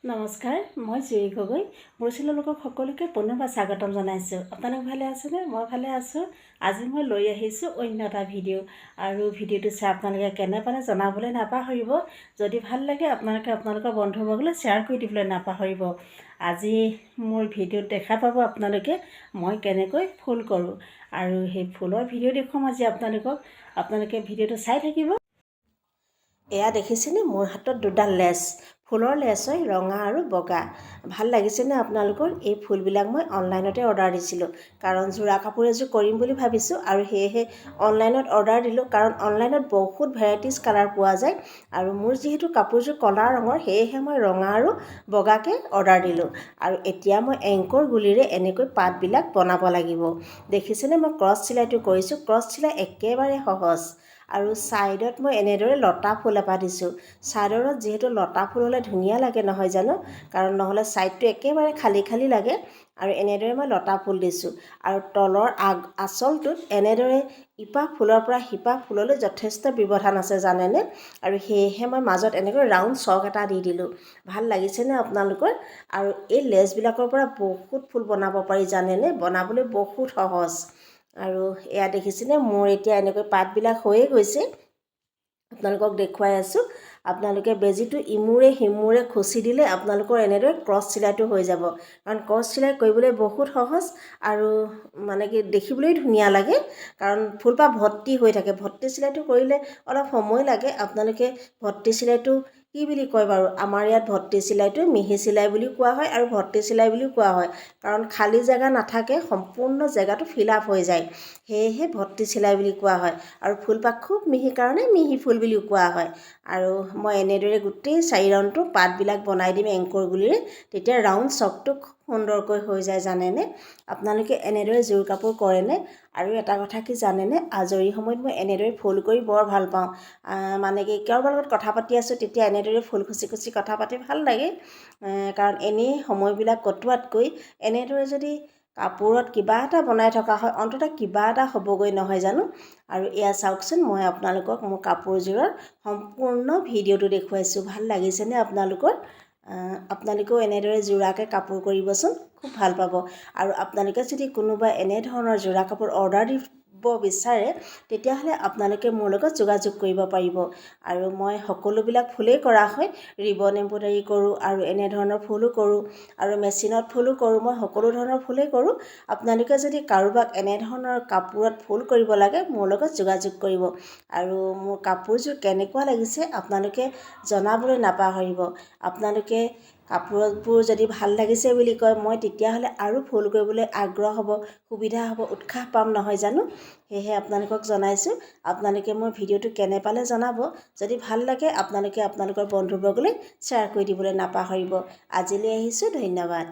নমস্কাৰ, মই জুই গগৈ বৰচিলা লোকক সকলোকে পুনৰবাৰ স্বাগতম জনাইছোঁ। আপোনালোক ভালে আছেনে? মই ভালে আছোঁ। আজি মই লৈ আহিছোঁ অন্য এটা ভিডিঅ' আৰু ভিডিঅ'টো চাই আপোনালোকে কেনে পালে জনাবলৈ নাপাহৰিব। যদি ভাল লাগে আপোনালোকে আপোনালোকৰ বন্ধুবৰ্গলৈ শ্বেয়াৰ কৰি দিবলৈ নাপাহৰিব। আজি মোৰ ভিডিঅ'ত দেখা পাব আপোনালোকে মই কেনেকৈ ফুল কৰোঁ আৰু সেই ফুলৰ ভিডিঅ' দেখুৱাম আজি আপোনালোকে ভিডিঅ'টো চাই থাকিব। এয়া দেখিছেনে মোৰ হাতত দুডাল লেচ, ফুলৰ লেচ হয় ৰঙা আৰু বগা। ভাল লাগিছেনে আপোনালোকৰ? এই ফুলবিলাক মই অনলাইনতে অৰ্ডাৰ দিছিলোঁ কাৰণ যোৰা কাপোৰ এযোৰ কৰিম বুলি ভাবিছোঁ আৰু সেয়েহে অনলাইনত অৰ্ডাৰ দিলোঁ কাৰণ অনলাইনত বহুত ভেৰাইটিজ কালাৰ পোৱা যায় আৰু মোৰ যিহেতু কাপোৰযোৰ কলা ৰঙৰ সেয়েহে মই ৰঙা আৰু বগাকৈ অৰ্ডাৰ দিলোঁ। আৰু এতিয়া মই এংকৰ গুলিৰে এনেকৈ পাতবিলাক বনাব লাগিব। দেখিছেনে মই ক্ৰছ চিলাইটো কৰিছোঁ। ক্ৰছ চিলাই একেবাৰে সহজ আৰু ছাইডত মই এনেদৰে লতা ফুল এপাহ দিছোঁ। ছাইডত যিহেতু লতা ফুল হ'লে ধুনীয়া লাগে নহয় জানো, কাৰণ নহ'লে ছাইডটো একেবাৰে খালী খালী লাগে আৰু এনেদৰে মই লতা ফুল দিছোঁ আৰু তলৰ আঁচলটোত এনেদৰে ইপাহ ফুলৰ পৰা সিপাহ ফুললৈ যথেষ্ট ব্যৱধান আছে জানেনে, আৰু সেয়েহে মই মাজত এনেকৈ ৰাউণ্ড চক এটা দি দিলোঁ। ভাল লাগিছেনে আপোনালোকৰ? আৰু এই লেচবিলাকৰ পৰা বহুত ফুল বনাব পাৰি জানেনে, বনাবলৈ বহুত সহজ। আৰু এয়া দেখিছেনে মোৰ এতিয়া এনেকৈ পাতবিলাক হৈয়ে গৈছে। আপোনালোকক দেখুৱাই আছোঁ। আপোনালোকে বেজীটো ইমূৰে সিমূৰে খুচি দিলে আপোনালোকৰ এনেদৰে ক্ৰছ চিলাইটো হৈ যাব, কাৰণ ক্ৰছ চিলাই কৰিবলৈ বহুত সহজ আৰু কি দেখিবলৈ ধুনীয়া লাগে, কাৰণ ফুলপাহ ভৰ্তি হৈ থাকে। ভৰ্তি চিলাইটো কৰিলে অলপ সময় লাগে। আপোনালোকে ভৰ্তি চিলাইটো কি বুলি কয় বাৰু? আমাৰ ইয়াত ভৰ্তি চিলাইটো মিহি চিলাই বুলিও কোৱা হয় আৰু ভৰ্তি চিলাই বুলিও কোৱা হয়, কাৰণ খালী জেগা নাথাকে, সম্পূৰ্ণ জেগাটো ফিল আপ হৈ যায়, সেয়েহে ভৰ্তি চিলাই বুলি কোৱা হয়। আৰু ফুলপাহ খুব মিহি কাৰণে মিহি ফুল বুলিও কোৱা হয়। আৰু মই এনেদৰে গোটেই 4 ৰাউণ্ডটো পাতবিলাক বনাই দিম এংকৰ গুলিৰে, তেতিয়া ৰাউণ্ড চকটো খুব সুন্দৰকৈ হৈ যায় জানেনে। আপোনালোকে এনেদৰে জোৰ কাপোৰ কৰেনে? আৰু এটা কথা কি জানেনে, আজৰি সময়ত মই এনেদৰে ফুল কৰি বৰ ভাল পাওঁ। কাৰোবাৰ লগত কথা পাতি আছোঁ তেতিয়া এনেদৰে ফুল খুচি খুচি কথা পাতি ভাল লাগে, কাৰণ এনেই সময়বিলাক কটোৱাতকৈ এনেদৰে যদি কাপোৰত কিবা এটা বনাই থকা হয় অন্ততঃ কিবা এটা হ'বগৈ নহয় জানো। আৰু এয়া চাওকচোন, মই আপোনালোকক মোৰ কাপোৰযোৰৰ সম্পূৰ্ণ ভিডিঅ'টো দেখুৱাইছোঁ। ভাল লাগিছেনে আপোনালোকৰ? আপোনালোকেও এনেদৰে যোৰাকৈ কাপোৰ কৰিবচোন, খুব ভাল পাব। আৰু আপোনালোকে যদি কোনোবা এনেধৰণৰ যোৰা কাপোৰ অৰ্ডাৰ দিব বিচাৰে তেতিয়াহ'লে আপোনালোকে মোৰ লগত যোগাযোগ কৰিব পাৰিব। আৰু মই সকলোবিলাক ফুলেই কৰা হয়, ৰিবন এম্ব্ৰইডাৰী কৰোঁ আৰু এনেধৰণৰ ফুলো কৰোঁ আৰু মেচিনত ফুলো কৰোঁ। মই সকলো ধৰণৰ ফুলেই কৰোঁ। আপোনালোকে যদি কাৰোবাক এনেধৰণৰ কাপোৰত ফুল কৰিব লাগে মোৰ লগত যোগাযোগ কৰিব। আৰু মোৰ কাপোৰযোৰ কেনেকুৱা লাগিছে আপোনালোকে জনাবলৈ নাপাহৰিব। আপোনালোকে কাপোৰবোৰ যদি ভাল লাগিছে বুলি কয় মই তেতিয়াহ'লে আৰু ফুল কৰিবলৈ আগ্ৰহ হ'ব, সুবিধা হ'ব, উৎসাহ পাম নহয় জানো। সেয়েহে আপোনালোকক জনাইছোঁ। আপোনালোকে মোৰ ভিডিঅ'টো কেনে পালে জনাব। যদি ভাল লাগে আপোনালোকে আপোনালোকৰ বন্ধুবৰ্গলৈ শ্বেয়াৰ কৰি দিবলৈ নাপাহৰিব। আজিলৈ আহিছোঁ, ধন্যবাদ।